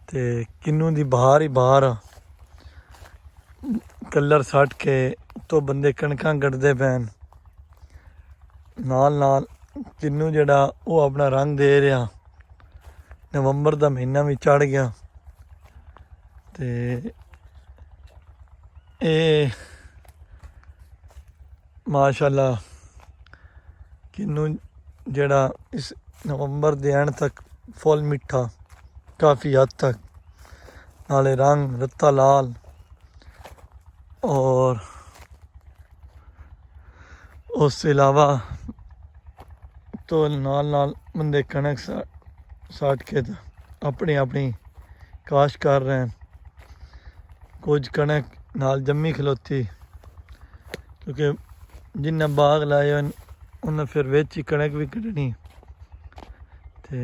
ਤੇ ਕਿੰਨੂ ਦੀ ਬਹਾਰ ਹੀ ਬਹਾਰ ਆ। ਕਲਰ ਸੱਟ ਕੇ ਤੋਂ ਬੰਦੇ ਕਣਕਾਂ ਕੱਢਦੇ ਪੈਣ, ਨਾਲ ਕਿੰਨੂ ਜਿਹੜਾ ਉਹ ਆਪਣਾ ਰੰਗ ਦੇ ਰਿਹਾ। ਨਵੰਬਰ ਦਾ ਮਹੀਨਾ ਵੀ ਚੜ ਗਿਆ ਤੇ ਇਹ ਮਾਸ਼ਾਅੱਲਾ ਕਿੰਨੂ ਜਿਹੜਾ ਇਸ ਨਵੰਬਰ ਦੇ ਐਂਡ ਤੱਕ ਫੁੱਲ ਮਿੱਠਾ ਕਾफ़ी हद तक, नाले रंग रत्ता लाल और उससे अलावा तो नाल बंदे कणक साट के अपनी अपनी काश कर रहे हैं। कुछ कणक नाल जम्मी खलोती क्योंकि जिन्हें बाग लाए उन्हें फिर विच ही कणक भी कड्ढनी ते